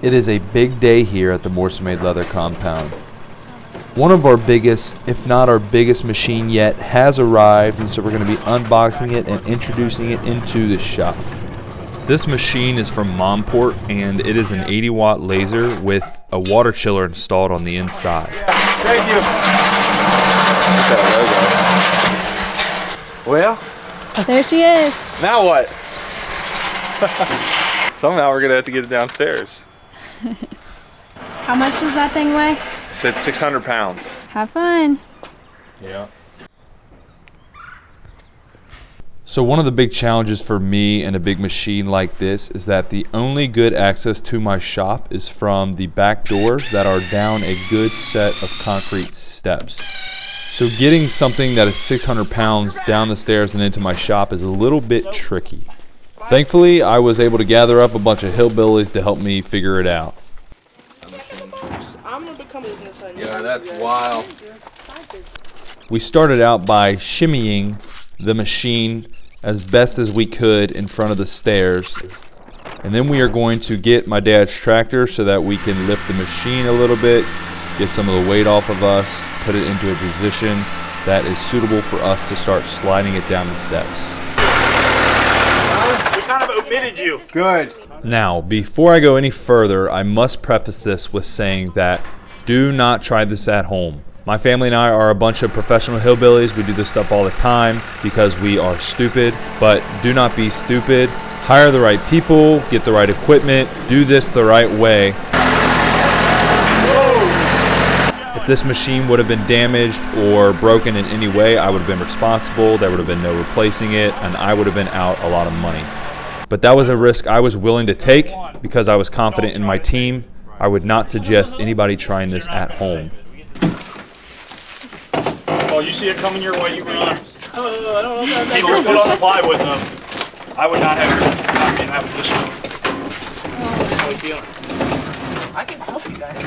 it is a big day here at the Morse Made Leather compound. One of our biggest, if not our biggest machine yet has arrived, and so we're going to be unboxing it and introducing it into the shop. This machine is from Monport, and it is an 80-watt laser with a water chiller installed on the inside. Thank you. Well, there she is. Now what? Somehow we're gonna have to get it downstairs. How much does that thing weigh? It said 600 pounds. Have fun. Yeah. So one of the big challenges for me in a big machine like this is that the only good access to my shop is from the back doors that are down a good set of concrete steps. So getting something that is 600 pounds down the stairs and into my shop is a little bit tricky. Thankfully, I was able to gather up a bunch of hillbillies to help me figure it out. Yeah, that's wild. We started out by shimmying the machine as best as we could in front of the stairs. And then we are going to get my dad's tractor so that we can lift the machine a little bit, get some of the weight off of us, put it into a position that is suitable for us to start sliding it down the steps. We kind of omitted you. Good. Now, before I go any further, I must preface this with saying that do not try this at home. My family and I are a bunch of professional hillbillies. We do this stuff all the time because we are stupid, but do not be stupid. Hire the right people, get the right equipment, do this the right way. If this machine would have been damaged or broken in any way, I would have been responsible. There would have been no replacing it, and I would have been out a lot of money. But that was a risk I was willing to take because I was confident in my team. I would not suggest anybody trying this at home. Oh, you see it coming your way, you run. I don't know about that. People put on the plywood though. I would not have not been in that position. How are you feeling? I can help you guys.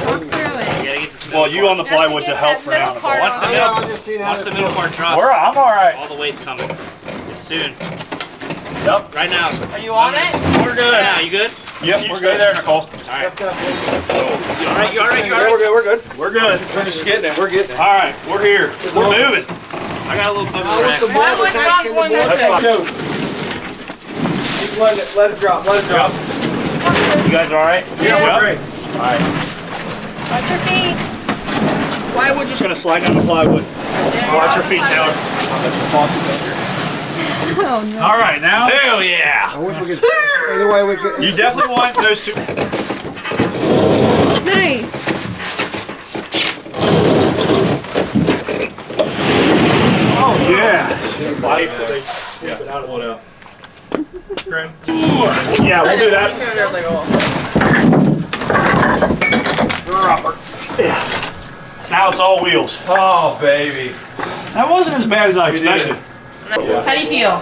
Walk through it. Well, you on the plywood to help for now. Once the middle part drops, I'm all right. all the weight's coming. It's soon. Yep. Right now. Are you on it? We're good. Yeah, you good? Yep, we're good there, Nicole. Alright. You alright? You alright? You alright? We're good. We're good. We're just getting it. We're getting it. All right, we're here. We're moving. I got a little bit of a rack. Why would you not go in that That's thing? fine. Let it drop. Let it drop. You guys all right? Yeah, we're great. All right. Watch your feet. Why would you just gonna slide down the plywood? Watch your feet, Taylor. Oh no. All right, now. Hell yeah! Either way, we could. You definitely want those two. Nice. Oh yeah. Yeah, we'll do that. Yeah. Now it's all wheels. Oh, baby. That wasn't as bad as I expected. How do you feel?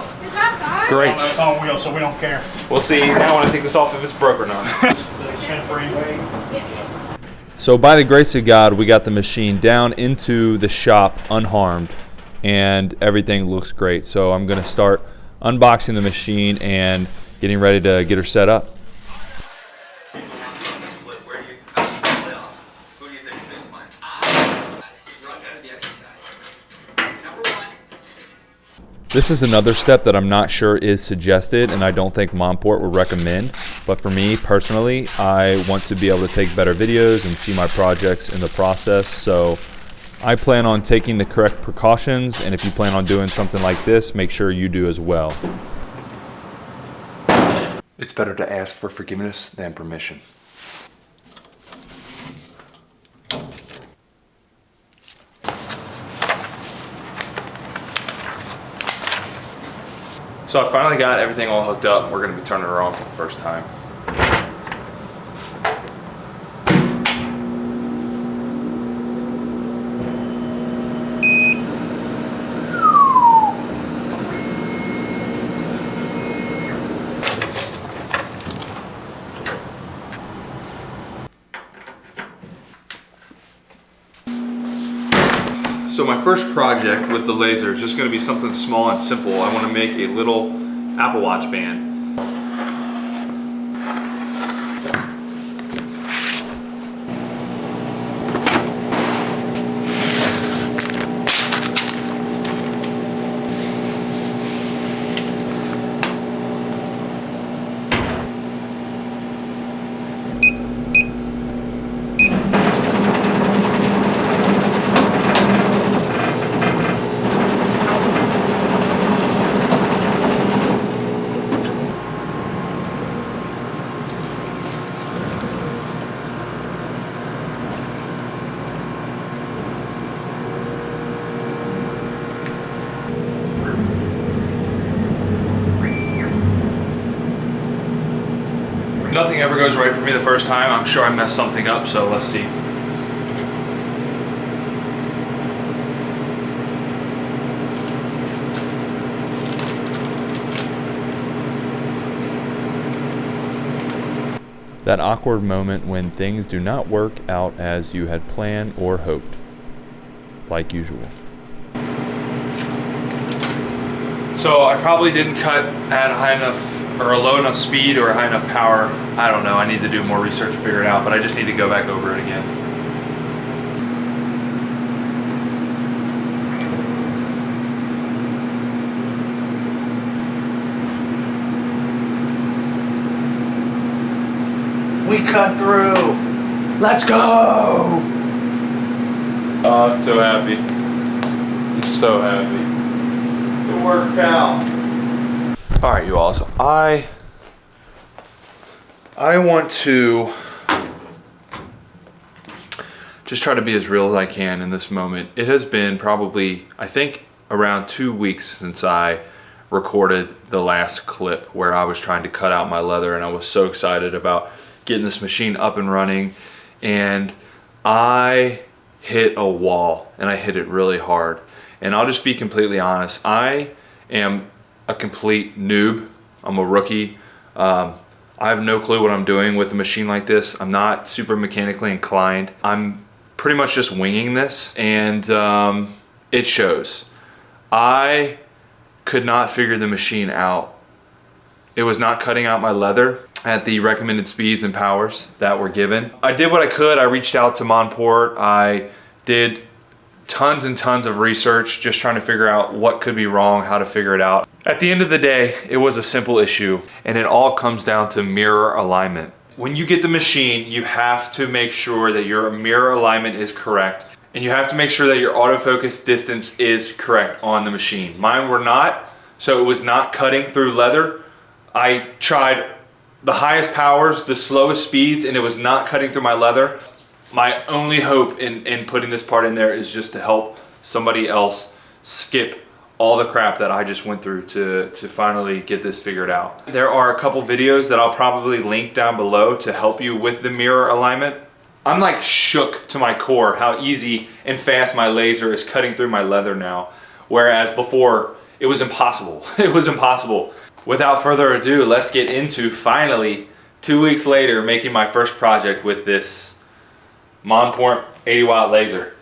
Great. It's on wheels, so we don't care. We'll see now when I take this off if it's broke or not. So by the grace of God, we got the machine down into the shop unharmed, and everything looks great. So I'm going to start unboxing the machine and getting ready to get her set up. This is another step that I'm not sure is suggested, and I don't think Monport would recommend. But for me personally, I want to be able to take better videos and see my projects in the process. So I plan on taking the correct precautions, and if you plan on doing something like this, make sure you do as well. It's better to ask for forgiveness than permission. So I finally got everything all hooked up. We're going to be turning her on for the first time. So my first project with the laser is just going to be something small and simple. I want to make a little Apple Watch band. Nothing ever goes right for me the first time. I'm sure I messed something up, so let's see. That awkward moment when things do not work out as you had planned or hoped, like usual. So I probably didn't cut at a high enough or a low enough speed or a high enough power. I don't know. I need to do more research and figure it out, but I just need to go back over it again. We cut through. Let's go. Oh, I'm so happy. I'm so happy. It works out. All right, you all. So I want to just try to be as real as I can in this moment. It has been probably, I think, around 2 weeks since I recorded the last clip where I was trying to cut out my leather, and I was so excited about getting this machine up and running, and I hit a wall, and I hit it really hard. And I'll just be completely honest, I am a complete noob. I'm a rookie. I have no clue what I'm doing with a machine like this. I'm not super mechanically inclined. I'm pretty much just winging this, and it shows. I could not figure the machine out. It was not cutting out my leather at the recommended speeds and powers that were given. I did what I could. I reached out to Monport. I did tons and tons of research just trying to figure out what could be wrong, how to figure it out. At the end of the day, it was a simple issue, and it all comes down to mirror alignment. When you get the machine, you have to make sure that your mirror alignment is correct, and you have to make sure that your autofocus distance is correct on the machine. Mine were not, so it was not cutting through leather. I tried the highest powers, the slowest speeds, and it was not cutting through my leather. My only hope in putting this part in there is just to help somebody else skip all the crap that I just went through to finally get this figured out. There are a couple videos that I'll probably link down below to help you with the mirror alignment. I'm like shook to my core how easy and fast my laser is cutting through my leather now, whereas before it was impossible. It was impossible. Without further ado, let's get into finally 2 weeks later making my first project with this Monport 80-watt laser.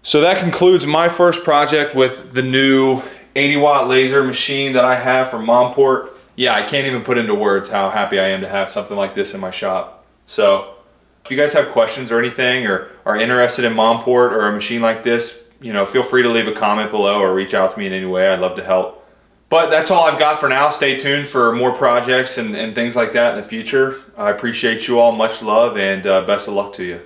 So that concludes my first project with the new 80-watt laser machine that I have from Monport. Yeah, I can't even put into words how happy I am to have something like this in my shop. So if you guys have questions or anything, or are interested in Monport or a machine like this, you know, feel free to leave a comment below or reach out to me in any way. I'd love to help. But that's all I've got for now. Stay tuned for more projects and things like that in the future. I appreciate you all. Much love and best of luck to you.